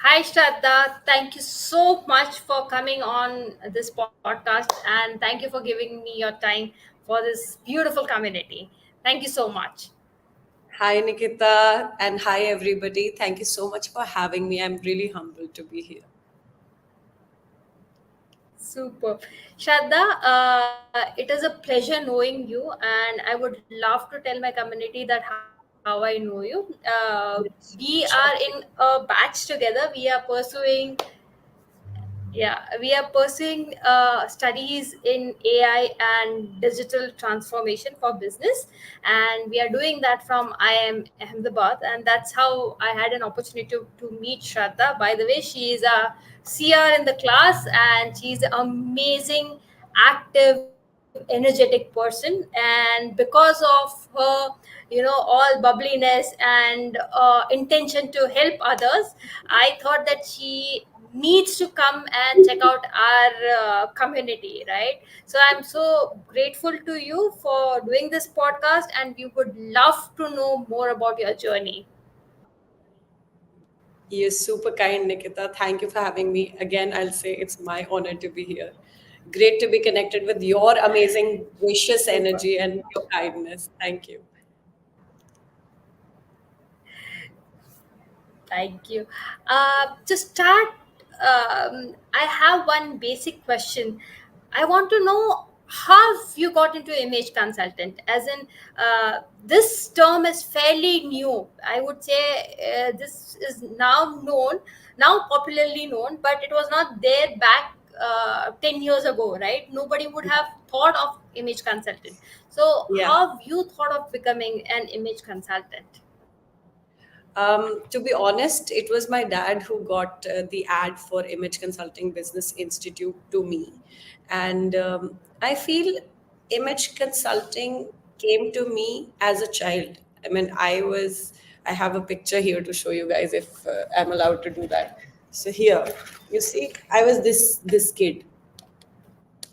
Hi, Shraddha. Thank you so much for coming on this podcast and thank you for giving me your time for this beautiful community. Thank you so much. Hi, Nikita, and hi, everybody. Thank you so much for having me. I'm really humbled to be here. Super. Shraddha, it is a pleasure knowing you, and I would love to tell my community that how I know you. We are in Sure. a batch together. We are pursuing studies in AI and digital transformation for business, and we are doing that from IIM Ahmedabad, and that's how I had an opportunity to meet Shraddha. By the way, she is a seer in the class, and she's an amazing, active, energetic person. And because of her, all bubbliness and intention to help others, I thought that she needs to come and check out our community, right? So I'm so grateful to you for doing this podcast, and we would love to know more about your journey. You're super kind, Nikita. Thank you for having me. Again, I'll say it's my honor to be here. Great to be connected with your amazing, gracious Super. energy and your kindness. Thank you. Thank you. To start, I have one basic question. I want to know how you got into image consultant. As in, this term is fairly new. I would say this is now popularly known, but it was not there back 10 years ago, right? Nobody would have thought of image consultant. So, Yeah. how have you thought of becoming an image consultant? To be honest, it was my dad who got the ad for Image Consulting Business Institute to me. And I feel image consulting came to me as a child. I mean, I have a picture here to show you guys if I'm allowed to do that. So here, you see, I was this kid.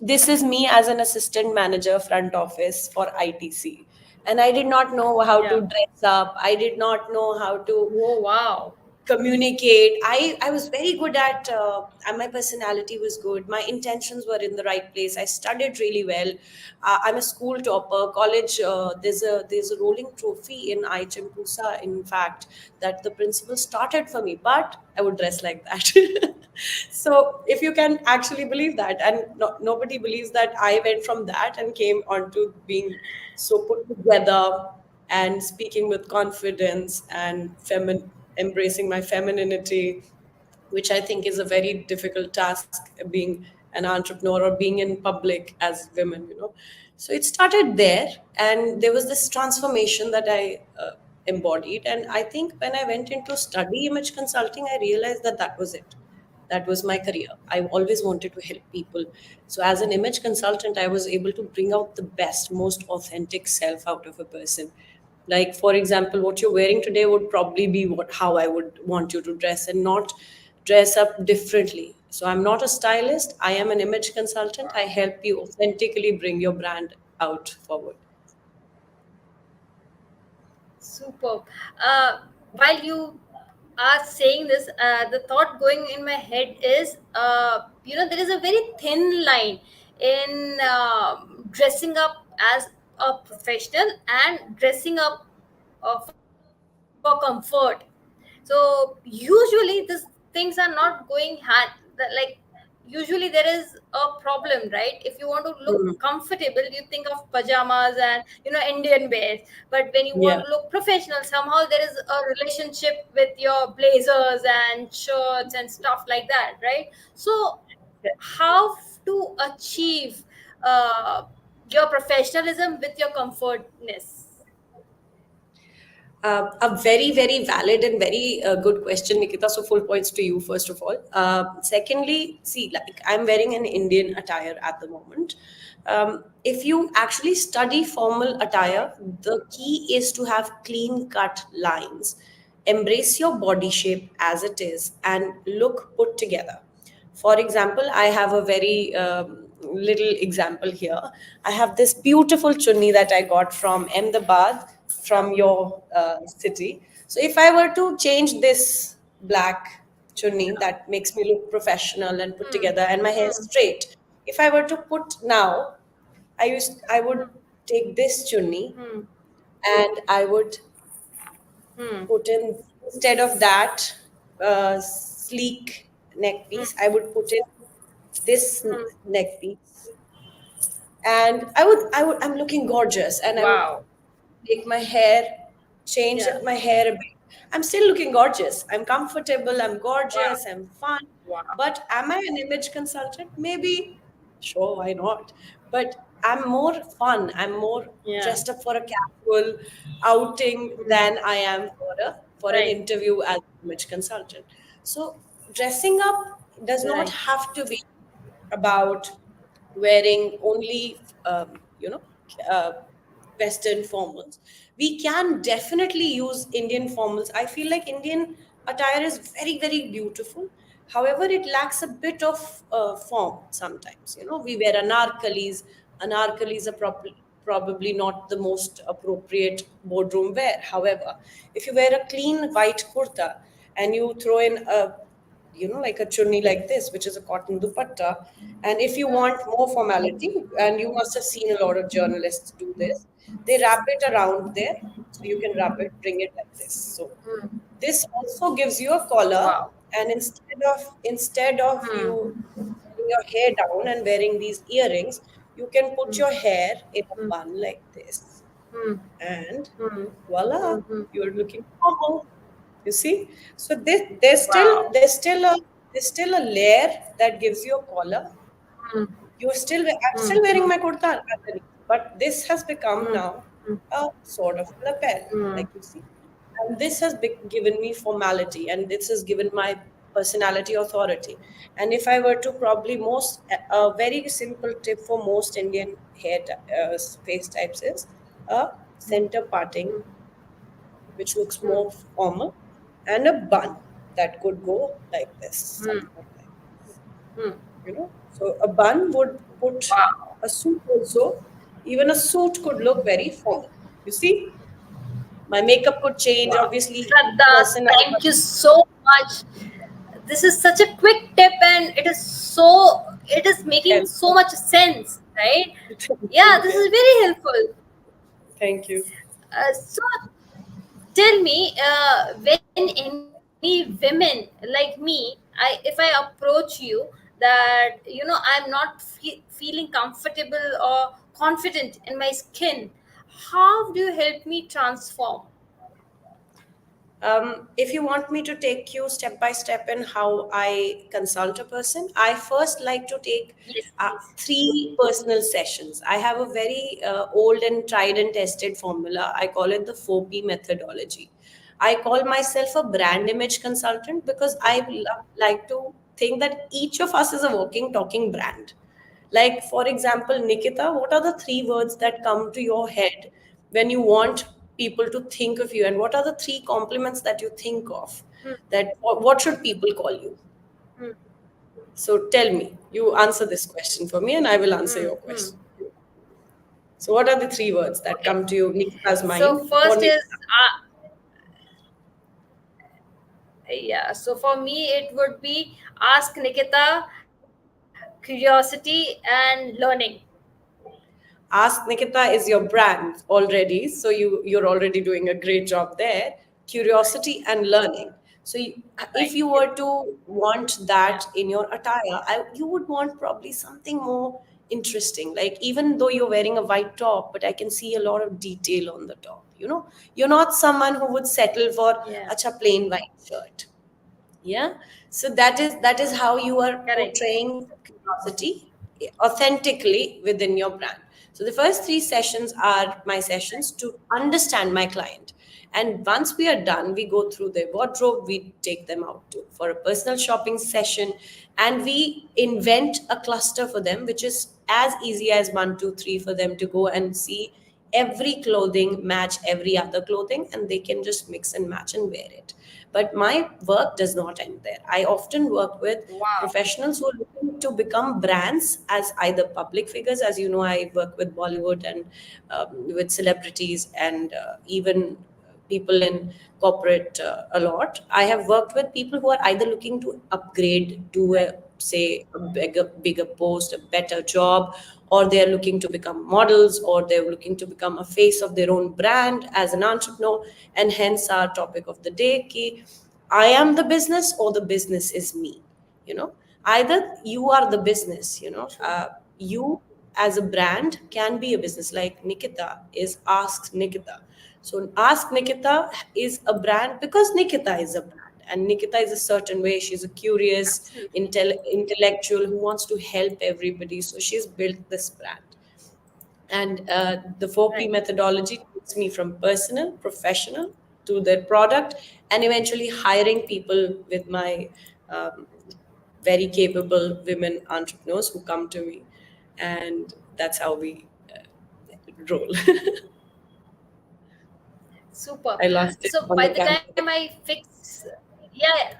This is me as an assistant manager front office for ITC, and I did not know how to Yeah. dress up. I did not know how to Oh, wow. communicate. I was very good at and my personality was good, my intentions were in the right place, I studied really well. I'm a school topper. College, there's a rolling trophy in Pusa, in fact, that the principal started for me, but I would dress like that. So if you can actually believe that, and nobody believes that I went from that and came on to being so put together and speaking with confidence and embracing my femininity, which I think is a very difficult task, being an entrepreneur or being in public as women. So it started there, and there was this transformation that I embodied. And I think when I went into study image consulting, I realized that that was it. That was my career. I always wanted to help people. So as an image consultant, I was able to bring out the best, most authentic self out of a person. Like, for example, what you're wearing today would probably be how I would want you to dress, and not dress up differently. So I'm not a stylist, I am an image consultant. I help you authentically bring your brand out forward. Superb. While you are saying this, the thought going in my head is, there is a very thin line in dressing up as a professional and dressing up for comfort. So usually these things are not going hand. Like usually there is a problem, right? If you want to look Hmm. comfortable, you think of pajamas and Indian wears. But when you want to Yeah. look professional, somehow there is a relationship with your blazers and shirts and stuff like that, right? So how to achieve uh, your professionalism with your comfortness? A very, very valid and very good question, Nikita. So, full points to you, first of all. Secondly, see, like, I'm wearing an Indian attire at the moment. If you actually study formal attire, the key is to have clean cut lines, embrace your body shape as it is, and look put together. For example, I have a very little example here. I have this beautiful chunni that I got from Ahmedabad, from your city. So if I were to change this black chunni that makes me look professional and put Hmm. together, and my hair Hmm. straight. If I were to put now, I would take this chunni Hmm. and I would Hmm. put in, instead of that sleek neck piece, I would put in this Hmm. neck piece, and I'm looking gorgeous, and I would Wow. make my hair, change Yeah. my hair a bit. I'm still looking gorgeous. I'm comfortable. I'm Wow. gorgeous. I'm fun. Wow. But am I an image consultant? Maybe. Sure, why not? But I'm more fun. I'm more Yeah. dressed up for a casual outing Hmm. than I am for an Right. interview as an image consultant. So dressing up does not Right. have to be about wearing only uh, Western formals. We can definitely use Indian formals. I feel like Indian attire is very, very beautiful. However, it lacks a bit of form sometimes. You know, we wear anarkalis. Anarkalis are probably not the most appropriate boardroom wear. However, if you wear a clean white kurta and you throw in a, like a chunni like this, which is a cotton dupatta. And if you want more formality, and you must have seen a lot of journalists do this, they wrap it around there. So you can wrap it, bring it like this. So Hmm. this also gives you a collar, Wow. and instead of you Hmm. letting your hair down and wearing these earrings, you can put Hmm. your hair in a Hmm. bun like this, Hmm. and Hmm. voila, Hmm. Hmm. you're looking formal. You see, so this, there's still Wow. there's still a there's still a layer that gives you a collar. Hmm. I'm Hmm. still wearing Hmm. my kurta underneath, but this has become Hmm. now Hmm. a sort of lapel, Hmm. like you see, and this has given me formality, and this has given my personality authority. And if I were to probably most a very simple tip for most Indian face types is a center parting, which looks Hmm. more formal, and a bun that could go like this, Hmm. something like Hmm. so a bun would put Wow. a suit also. Even a suit could look very formal. You see, my makeup could change. Wow. Obviously, each Shraddha, person has thank you so much. This is such a quick tip, and it is making help. so much sense, right? Thank Yeah, you. this Yeah, is very helpful. thank you. So tell me, when any women like me, if I approach you that I'm not feeling comfortable or confident in my skin, how do you help me transform? If you want me to take you step by step in how I consult a person, I first like to take Yes, please. three personal sessions. I have a very old and tried and tested formula. I call it the 4P methodology. I call myself a brand image consultant because like to think that each of us is a working, talking brand. Like, for example, Nikita, what are the three words that come to your head when you want people to think of you? And what are the three compliments that you think of? Hmm, That what should people call you? hmm, So tell me, you answer this question for me, and I will answer hmm, your hmm. question. So, what are the three words that Okay. come to you, Nikita's So mind for first is Nikita? yeah. So for me, it would be ask Nikita, curiosity and learning. Ask Nikita is your brand already, so you're already doing a great job there. Right. Curiosity and learning. So if Right. you were to want that Yeah. in your attire, you would want probably something more interesting. Like, even though you're wearing a white top, but I can see a lot of detail on the top. You're not someone who would settle for Yeah. a plain white shirt. Yeah, so that is how you are Correct. portraying curiosity authentically within your brand. So the first three sessions are my sessions to understand my client, and once we are done, we go through their wardrobe, we take them out for a personal shopping session, and we invent a cluster for them, which is as easy as 1 2 3 for them to go and see every clothing match every other clothing, and they can just mix and match and wear it. But my work does not end there. I often work with Wow. professionals who are looking to become brands as either public figures. As you know, I work with Bollywood and with celebrities, and even people in corporate a lot. I have worked with people who are either looking to upgrade to a, say, a bigger post, a better job, or they're looking to become models, or they're looking to become a face of their own brand as an entrepreneur. And hence our topic of the day, ki I am the business or the business is me. You know, either you are the business, you as a brand can be a business. Like Nikita is Ask Nikita. So Ask Nikita is a brand because Nikita is a brand, and Nikita is a certain way. She's a curious, Absolutely. intellectual who wants to help everybody. So she's built this brand. And the 4P Right. methodology takes me from personal, professional to their product, and eventually hiring people with my um, very capable women entrepreneurs who come to me. And that's how we roll. Super. I lost it So on the by the camera. time I fix, yeah,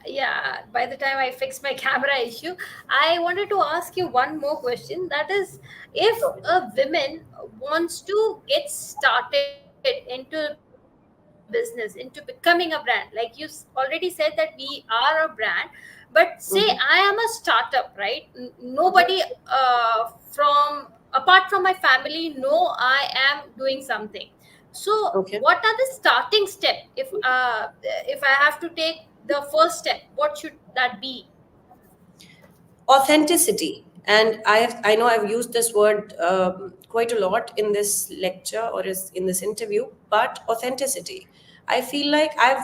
yeah, by the time I fix my camera issue, I wanted to ask you one more question. That is, if a woman wants to get started into business, into becoming a brand, like you already said that we are a brand, but say I am a Mhm. startup, right? Nobody from apart from my family know I am doing something. So what are the Okay. starting step if I have to take the first step? What should that be? Authenticity. And I know I've used this word quite a lot in this lecture or in this interview, but authenticity. I feel like I've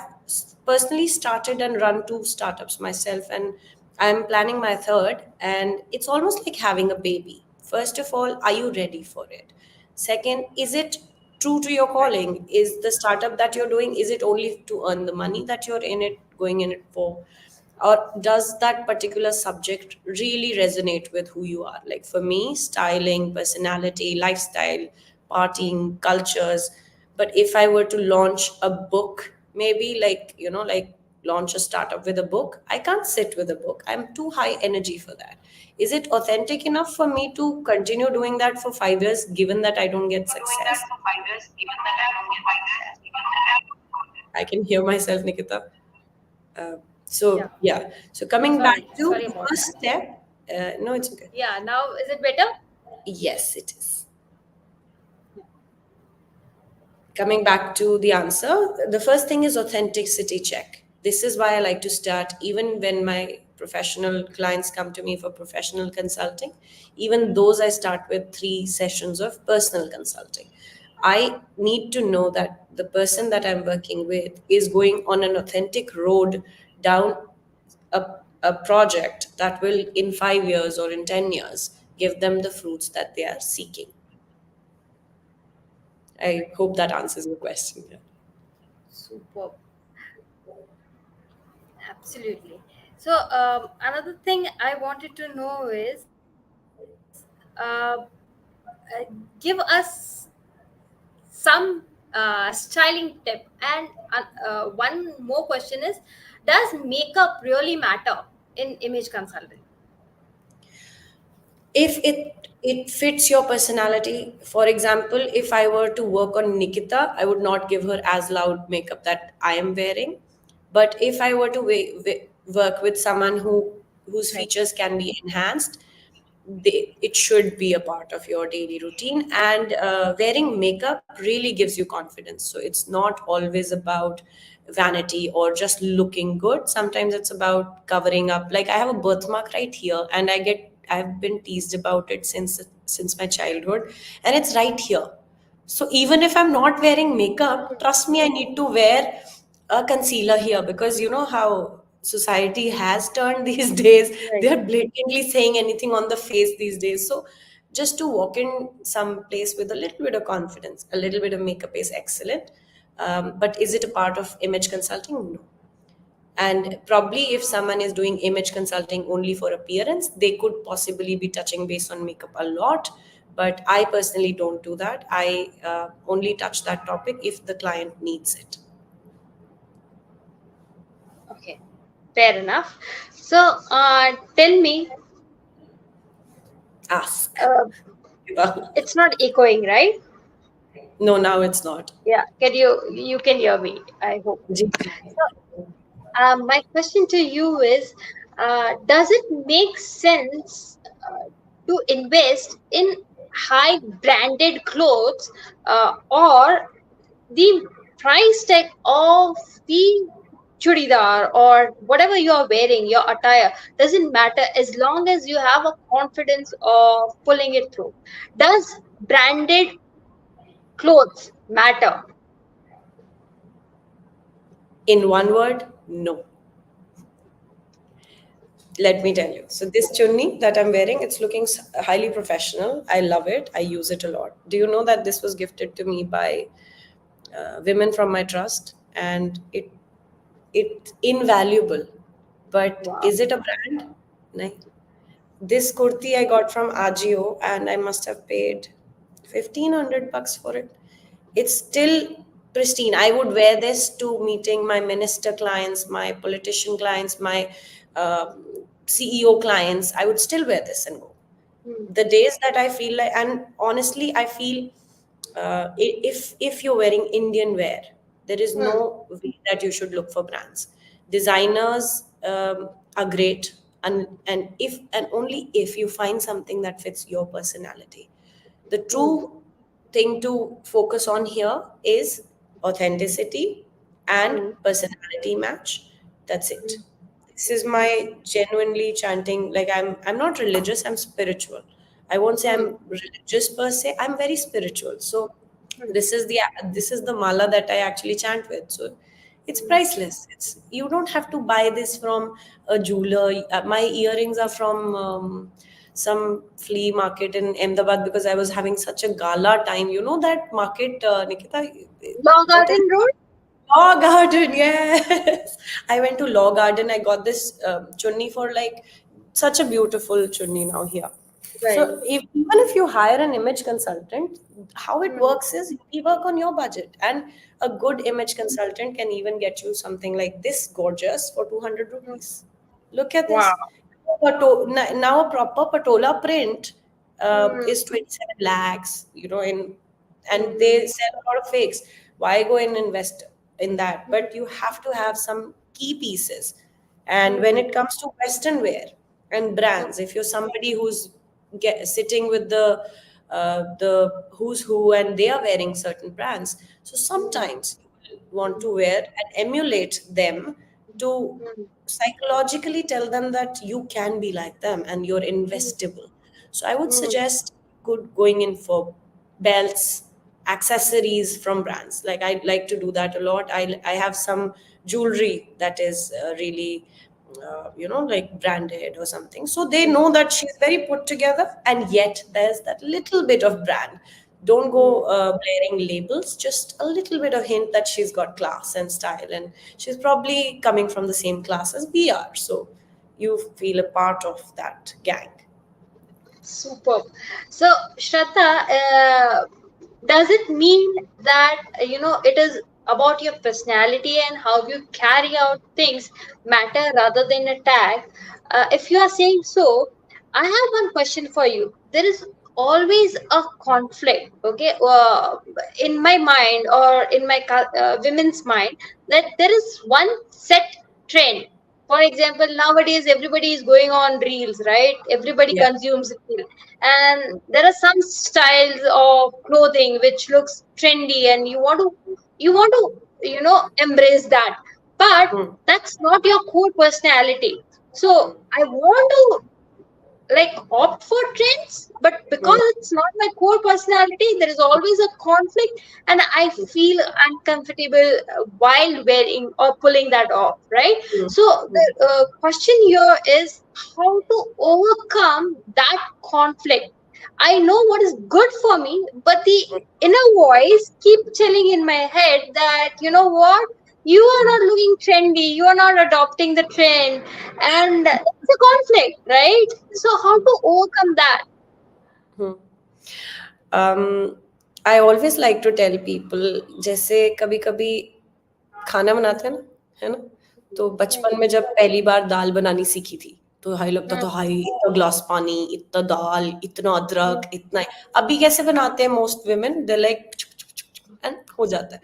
personally started and run two startups myself, and I'm planning my third, and it's almost like having a baby. First of all, are you ready for it? Second, is it true to your Right. calling? Is the startup that you're doing, is it only to earn the money that you're in it, going in it for? Or does that particular subject really resonate with who you are? Like for me, styling, personality, lifestyle, partying, cultures. But if I were to launch a book, maybe like, like launch a startup with a book, I can't sit with a book. I'm too high energy for that. Is it authentic enough for me to continue doing that for 5 years, given that I don't get success? I can hear myself, Nikita. So Yeah. yeah. So coming back Sorry. to Sorry the about first that. step, no, it's okay. Yeah. Now is it better? Yes, it is. Coming back to the answer, the first thing is authenticity check. This is why I like to start even when my professional clients come to me for professional consulting. Even those I start with 3 sessions of personal consulting. I need to know that the person that I'm working with is going on an authentic road down a, a project that will, in 5 years or in 10 years, give them the fruits that they are seeking. I hope that answers your question. Yeah. Super. Absolutely. So another thing I wanted to know is, give us some styling tip. And one more question is, does makeup really matter in image consulting? If it fits your personality, for example, if I were to work on Nikita, I would not give her as loud makeup that I am wearing. But if I were to work with someone whose Right. features can be enhanced, it should be a part of your daily routine. And wearing makeup really gives you confidence. So it's not always about vanity or just looking good. Sometimes it's about covering up. Like I have a birthmark right here, and I've been teased about it since my childhood, and it's right here. So even if I'm not wearing makeup, trust me, I need to wear a concealer here, because you know how society has turned these days. Right. They're blatantly saying anything on the face these days. So just to walk in some place with a little bit of confidence, a little bit of makeup is excellent. But is it a part of image consulting? No. And probably if someone is doing image consulting only for appearance, they could possibly be touching base on makeup a lot. But I personally don't do that. I only touch that topic if the client needs it. Okay, fair enough. So tell me, Ask. uh, Well, it's not echoing, right? No, now it's not. Yeah, can you can hear me, I hope. Ji, ji. So, my question to you is, does it make sense to invest in high branded clothes, or the price tag of the chudidar or whatever you are wearing, your attire doesn't matter as long as you have a confidence of pulling it through? Does branded clothes matter? In one word, no. Let me tell you. So this chunni that I'm wearing, it's looking highly professional. I love it. I use it a lot. Do you know that this was gifted to me by women from my trust, and it's invaluable. But Wow. is it a brand? No. This kurti I got from Ajio, and I must have paid 1,500 bucks for it. It's still pristine. I would wear this to meeting my minister clients, my politician clients, my uh, CEO clients. I would still wear this and go. Hmm. The days that I feel like, and honestly, I feel if you're wearing Indian wear, there is Hmm. no way that you should look for brands. Designers are great, and if and only if you find something that fits your personality. The Hmm. true thing to focus on here is authenticity and Hmm. personality match. That's it. Hmm. This is my genuinely chanting. Like I'm not religious. I'm spiritual. I won't say Hmm. I'm religious per se. I'm very spiritual. So Hmm. this is the mala that I actually chant with. So it's Hmm. priceless. It's you don't have to buy this from a jeweler. My earrings are from some flea market in Ahmedabad because I was having such a gala time. You know that market, Nikita? Law What is Garden Road? Law Garden? Yes, I went to Law Garden. I got this chunni for like such a beautiful chunni now here. Right. So even if you hire an image consultant, how it Hmm. works is we work on your budget, and a good image consultant can even get you something like this gorgeous for 200 Hmm. rupees. Look at Wow. this. Now a proper patola print Hmm. is 27 lakhs, and Hmm. they sell a lot of fakes. Why go and invest in that? Hmm. But you have to have some key pieces. And when Hmm. it comes to Western wear and brands, if you're somebody who's sitting with the who's who and they are wearing certain brands, so Hmm. sometimes you will want to wear and emulate them to Hmm. psychologically tell them that you can be like them and you're Hmm. investable. So I would Hmm. suggest going in for belts, accessories from brands. Like I like to do that a lot. I have some jewelry that is really like branded or something. So they know that she's very put together, and yet there's that little bit of brand. Don't Hmm. go blaring labels, just a little bit of hint that she's got class and style, and she's probably coming from the same class as we are. So you feel a part of that gang. Superb. So, Shraddha, does it mean that it is about your personality and how you carry out things matter rather than a tag? If you are saying so, I have one question for you. There is always a conflict, okay, in my mind or in my women's mind, that there is one set trend. For example, nowadays everybody is going on reels, right? Everybody Yeah. consumes reel, and there are some styles of clothing which looks trendy, and you want to embrace that, but Hmm. that's not your core personality. So I want to like opt for trends, but because Hmm. it's not my core personality, there is always a conflict, and I feel uncomfortable while wearing or pulling that off, right? Hmm. So the question here is how to overcome that conflict. I know what is good for me, but the inner voice keep telling in my head that, you know what, you are not looking trendy, you are not adopting the trend, and it's a conflict, right? So how to overcome that? Hmm. um, I always like to tell people, जैसे कभी कभी खाना बनाते हैं ना, है ना? तो बचपन में जब पहली बार दाल बनानी सीखी थी, तो हाई लगता था, हाई इतना ग्लास पानी, इतना दाल, इतना अदरक, इतना। अभी कैसे बनाते हैं most women, they like and हो जाता है.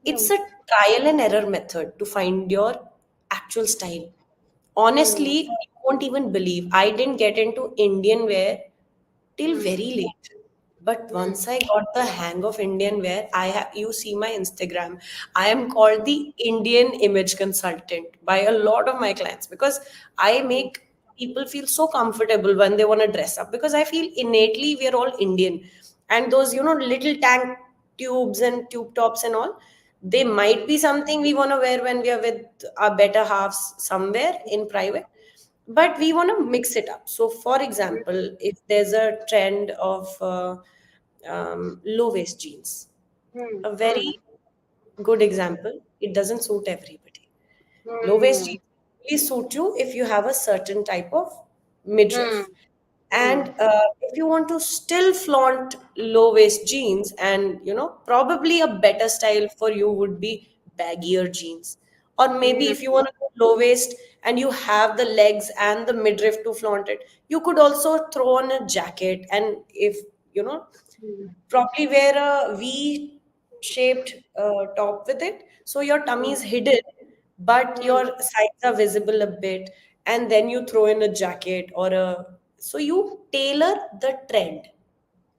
It's Hmm. a trial and error method to find your actual style. Hmm. Honestly, you won't even believe I didn't get into Indian wear till Hmm. very late. But Hmm. once I got the hang of Indian wear, I have you see my Instagram. I am called the Indian image consultant by a lot of my clients because I Hmm. make people feel so comfortable when they want to dress up because I feel innately we are all Indian. And those, little tank tubes and tube tops and all, they might be something we want to wear when we are with our better halves somewhere in private, but we want to mix it up. So for example, if there's a trend of low waist jeans, Hmm. a Hmm. very good example, it doesn't suit everybody. Low waist Hmm. jeans only suit you if you have a certain type of Hmm. midriff. Hmm. And if you want to still flaunt low waist jeans, and probably a better style for you would be baggier jeans. Or maybe Hmm. if you want to go low waist and you have the legs and the midriff to flaunt it, you could also throw on a jacket. And if you know, Hmm. probably wear a V shaped top with it. So your tummy is hidden, but Hmm. your sides are visible a bit. And then you throw in a jacket or so you tailor the trend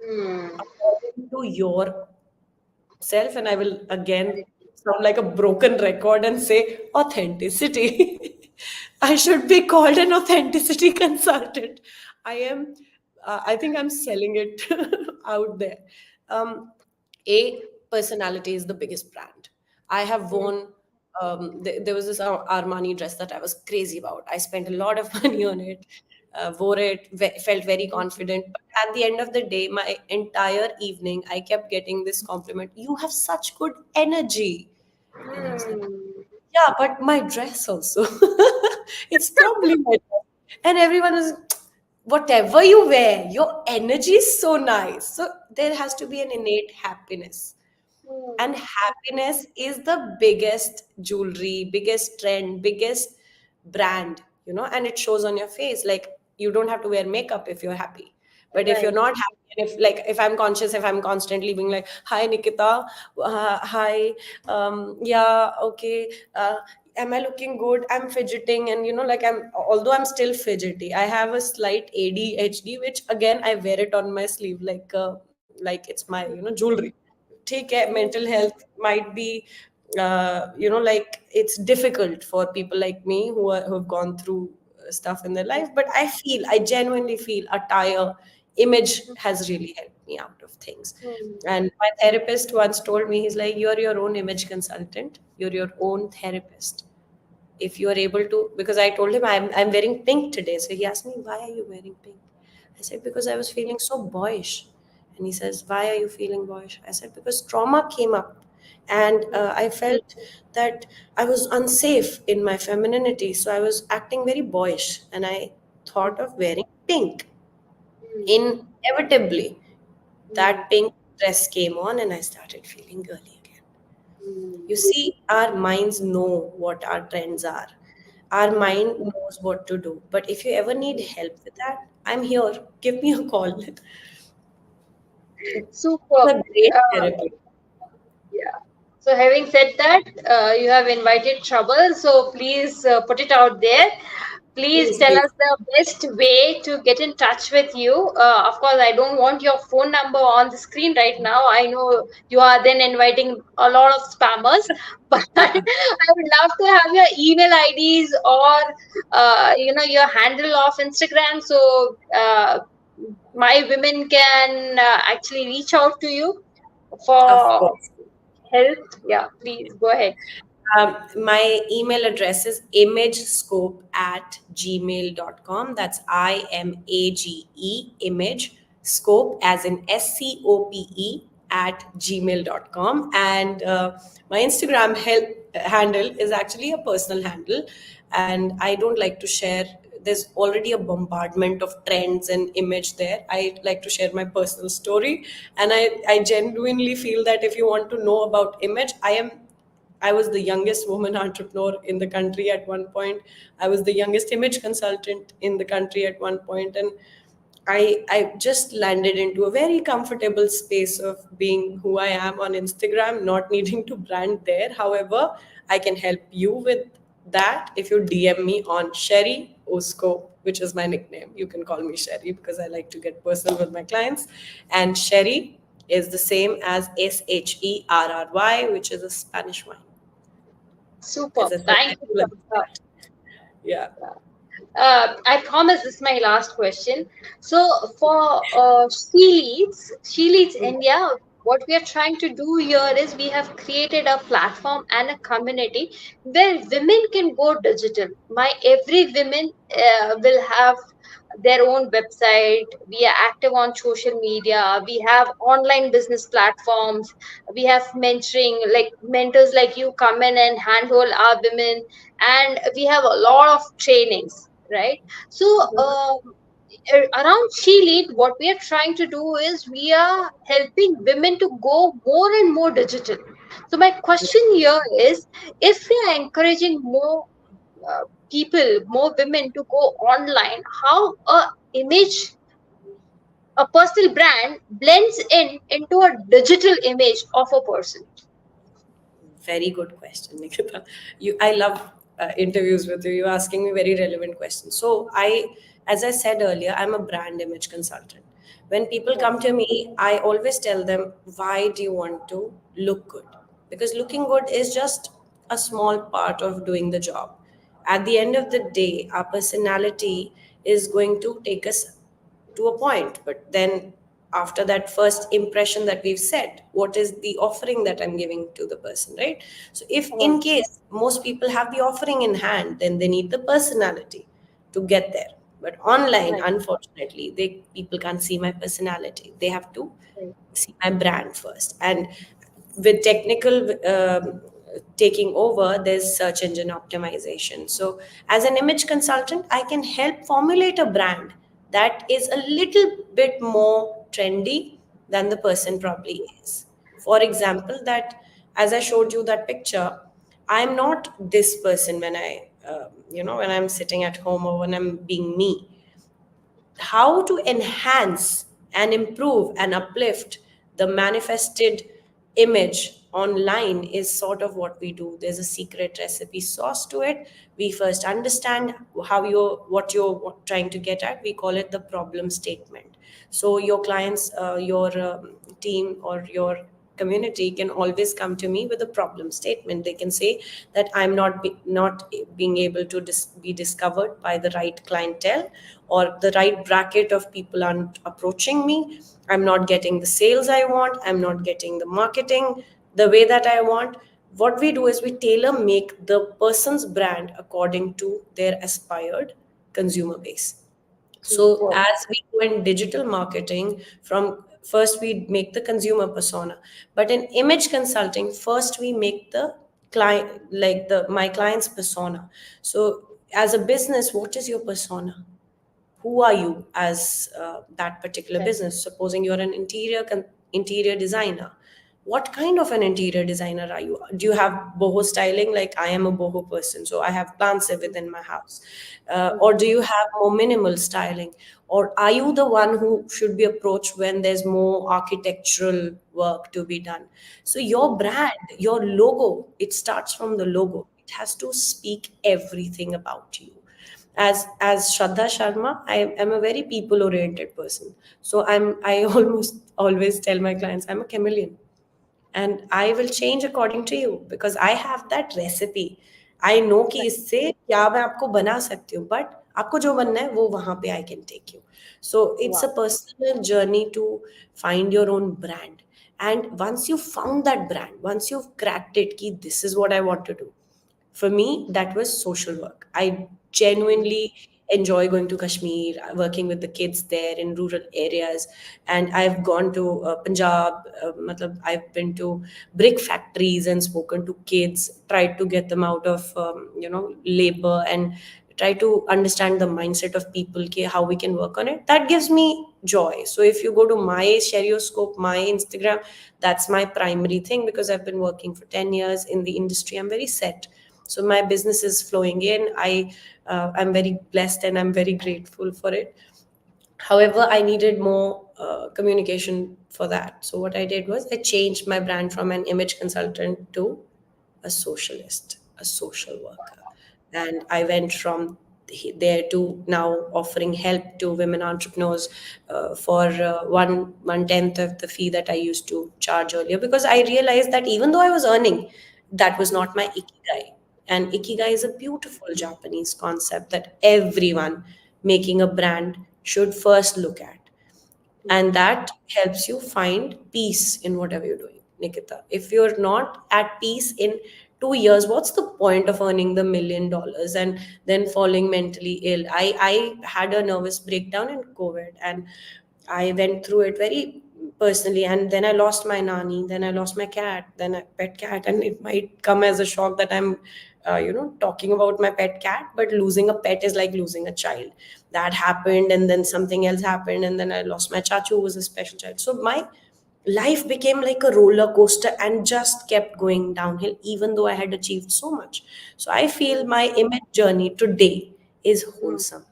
Hmm. according to your self. And I will again sound like a broken record and say authenticity. I should be called an authenticity consultant. I am, I think I'm selling it out there. Um, a personality is the biggest brand. I have Hmm. worn, there was this Armani dress that I was crazy about. I spent a lot of money on it, wore it, felt very confident. But at the end of the day, my entire evening, I kept getting this compliment: "You have such good energy." And I was like, Hmm. yeah, but my dress also. It's probably my dress. And everyone was, whatever you wear, your energy is so nice. So there has to be an innate happiness. And happiness is the biggest jewelry, biggest trend, biggest brand, and it shows on your face. Like, you don't have to wear makeup if you're happy. But if you're Right. not happy, and if I'm conscious, if I'm constantly being like, "Hi Nikita, hi, yeah, okay, am I looking good?" I'm fidgeting, and like, although I'm still fidgety, I have a slight ADHD, which again I wear it on my sleeve like it's my jewelry. Take care. Mental health might be like, it's difficult for people like me who have gone through stuff in their life, but I genuinely feel attire, image has really helped me out of things. Hmm. And my therapist once told me, he's like, "You're your own image consultant, you're your own therapist. If you are able to," because I told him I'm wearing pink today. So he asked me, "Why are you wearing pink?" I said, "Because I was feeling so boyish." And he says, "Why are you feeling boyish?" I said, "Because trauma came up, and I felt that I was unsafe in my femininity. So I was acting very boyish, and I thought of wearing pink. Inevitably, Hmm. that pink dress came on, and I started feeling girly again." You Hmm. see, our minds know what our trends are. Our Hmm. mind knows what to do. But if you ever need help with that, I'm here. Give me a call. It's Superb. a great Uh, therapy. Yeah. So, having said that, you have invited trouble. So, please put it out there. Please Please, tell please. us the best way to get in touch with you. Of course, I don't want your phone number on the screen right now. I know you are then inviting a lot of spammers, but I would love to have your email IDs or your handle of Instagram, so my women can actually reach out to you Of for course. help. Yeah, please go ahead. My email address is imagescope@gmail.com. That's IMAGE, image, scope as in SCOPE at gmail.com. And my Instagram handle is actually a personal handle. And I don't like to share, there's already a bombardment of trends and image there. I like to share my personal story. And I genuinely feel that if you want to know about image, I was the youngest woman entrepreneur in the country at one point. I was the youngest image consultant in the country at one point. And I just landed into a very comfortable space of being who I am on Instagram, not needing to brand there. However, I can help you with that if you DM me on Sherry Usko, which is my nickname. You can call me Sherry because I like to get personal with my clients. And Sherry is the same as SHERRY, which is a Spanish wine. Super. As I said, I Thank you do for like that. Yeah. I promise this is my last question. So for She Leads India, what we are trying to do here is we have created a platform and a community where women can go digital. My every women will have their own website. We are active on social media. We have online business platforms. We have mentoring, like mentors like you come in and handhold our women, and we have a lot of trainings, right? So around She Lead, what we are trying to do is we are helping women to go more and more digital. So my question here is, if we are encouraging more uh, people, more women to go online, how image, a personal brand blends in into a digital image of a person? Very good question, Nikita. I love interviews with you. You're asking me very relevant questions. So as I said earlier, I'm a brand image consultant. When people Yeah. come to me, I always tell them, why do you want to look good? Because looking good is just a small part of doing the job. At the end of the day, our personality is going to take us to a point, but then after that first impression that we've set, what is the offering that I'm giving to the person, right? So if Yeah. in case most people have the offering in hand, then they need the personality to get there. But online, Right. unfortunately, they people can't see my personality. They have to Right. see my brand first. And with technical taking over, there's search engine optimization. So as an image consultant, I can help formulate a brand that is a little bit more trendy than the person probably is. For example, that as I showed you that picture, I'm not this person when when I'm sitting at home or when I'm being me. How to enhance and improve and uplift the manifested image online is sort of what we do. There's a secret recipe sauce to it. We first understand what you're trying to get at. We call it the problem statement. So your clients, your team or your community can always come to me with a problem statement. They can say that I'm not being able to be discovered by the right clientele, or the right bracket of people aren't approaching me. I'm not getting the sales I want. I'm not getting the marketing the way that I want. What we do is we tailor make the person's brand according to their aspired consumer base. So Super. as we go in digital marketing, from first we make the consumer persona, but in image consulting, first we make the client, like the my client's persona. So as a business, what is your persona? Who are you as that particular Right. business? Supposing you're an interior designer, what kind of an interior designer are you? Do you have boho styling? Like I am a boho person, so I have plants within my house. Or do you have more minimal styling? Or are you the one who should be approached when there's more architectural work to be done? So your brand, your logo, it starts from the logo. It has to speak everything about you. As Shraddha Sharma, I am a very people oriented person. So I almost always tell my clients I'm a chameleon, and I will change according to you because I have that recipe. I know कि Right. इससे क्या मैं आपको बना सकती हूँ, but आपको जो बनना है वो वहाँ पे I can take you. So it's a Wow. personal journey to find your own brand. And once you found that brand, once you've cracked it, कि this is what I want to do, for me, that was social work. I genuinely enjoy going to Kashmir, working with the kids there in rural areas. And I've gone to Punjab, I've been to brick factories and spoken to kids, tried to get them out of, labor, and try to understand the mindset of people, how we can work on it. That gives me joy. So if you go to my Stereoscope, my Instagram, that's my primary thing because I've been working for 10 years in the industry. I'm very set, so my business is flowing in. I'm very blessed and I'm very grateful for it. However, I needed more communication for that. So what I did was I changed my brand from an image consultant to a socialist, a social worker. And I went from there to now offering help to women entrepreneurs for one tenth of the fee that I used to charge earlier, because I realized that even though I was earning, that was not my ikigai. And ikigai is a beautiful Japanese concept that everyone making a brand should first look at, and that helps you find peace in whatever you're doing. Nikita, if you're not at peace in 2 years, what's the point of earning the $1 million and then falling mentally ill? I had a nervous breakdown in COVID, and I went through it very personally. And then I lost my nanny, then I lost my cat, then a pet cat. And it might come as a shock that I'm, talking about my pet cat, but losing a pet is like losing a child. That happened, and then something else happened, and then I lost my chachu, who was a special child. So my life became like a roller coaster and just kept going downhill, even though I had achieved so much. So I feel my image journey today is wholesome.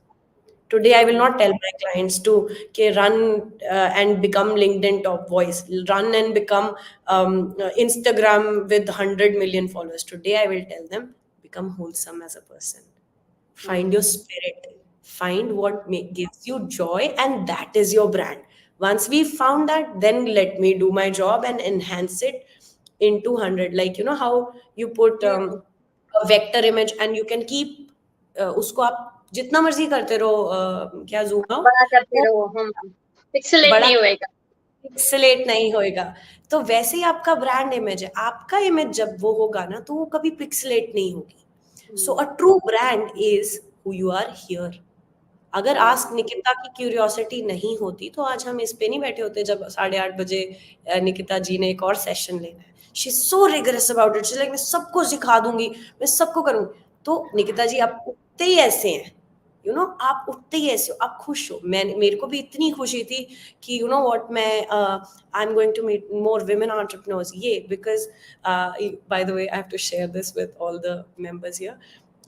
Today, I will not tell my clients to, okay, run and become LinkedIn top voice, run and become Instagram with 100 million followers. Today, I will tell them, become wholesome as a person. Find your spirit, find what gives you joy, and that is your brand. Once we found that, then let me do my job and enhance it into 100. Like, how you put a vector image and you can keep उसको आप जितना मर्जी करते रहो, क्या zoom out, बड़ा करते वो रहो हम, पिक्सेलेट बड़ा नहीं होएगा. पिक्सेलेट नहीं होएगा. तो वैसे ही आपका ब्रांड इमेज है, आपका इमेज जब वो होगा ना, तो वो कभी पिक्सेलेट नहीं होगी. So a true brand is who you are here. अगर आस्क निकिता की क्यूरियोसिटी नहीं होती, तो आज हम इस पे नहीं बैठे होते जब 8:30 बजे निकिता जी ने एक और सेशन लेना है. She is so rigorous about it. She like, मैं सबको सिखा दूंगी, मैं सबको करूंगी. तो निकिता जी, आप उठते ही ऐसे हैं, आप उठते ही ऐसे हो, आप खुश हो. मेरे को भी इतनी खुशी थी कि व्हाट, मैं I am going to meet more women entrepreneurs. ये because by the way, I have to share this with all the members here,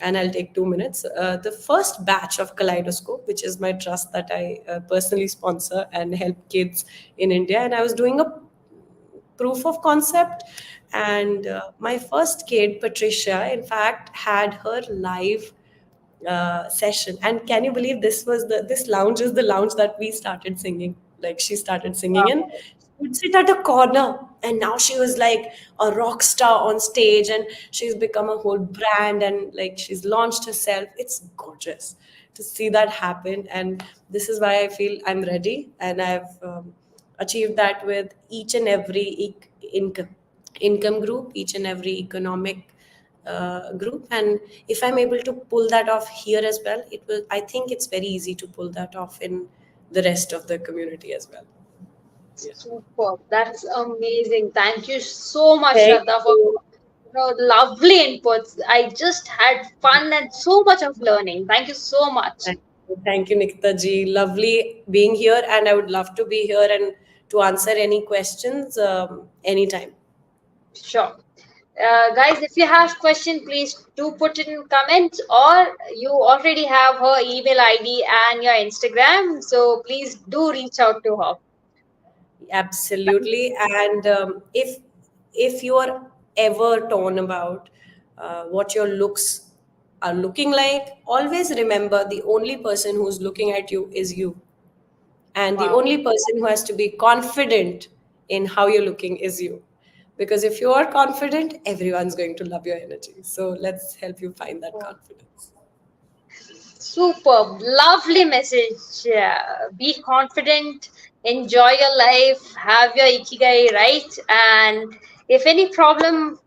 and I'll take 2 minutes. The first batch of Kaleidoscope, which is my trust that I personally sponsor and help kids in India, and I was doing a proof of concept. And my first kid, Patricia, in fact, had her live session. And can you believe this lounge is the lounge that we started singing? Like, she started singing, and she would sit at a corner, and now she was like a rock star on stage, and she's become a whole brand, and like she's launched herself. It's gorgeous to see that happen, and this is why I feel I'm ready, and I've achieved that with each and every income group, each and every economic group. And if I'm able to pull that off here as well, it will, I think it's very easy to pull that off in the rest of the community as well. Yeah. Super. That's amazing. Thank you so much, Thank Shraddha, for you. lovely inputs. I just had fun and so much of learning. Thank you so much. Thank you, Nikita ji. Lovely being here, and I would love to be here and to answer any questions anytime. Sure. Guys, if you have question, please do put in comments, or you already have her email ID and your Instagram, so please do reach out to her. Absolutely. And if you are ever torn about what your looks are looking like, always remember the only person who's looking at you is you. And the Wow. only person who has to be confident in how you're looking is you. Because if you are confident, everyone's going to love your energy. So let's help you find that confidence. Superb, lovely message. Be confident, enjoy your life, have your ikigai right, and if any problem,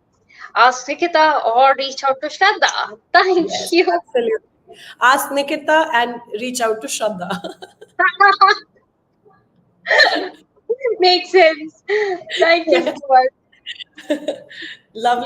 ask Nikita or reach out to Shraddha. Thank Yes, you. absolutely. Ask Nikita and reach out to Shraddha. Makes sense. Thank you Yes. so much. Lovely.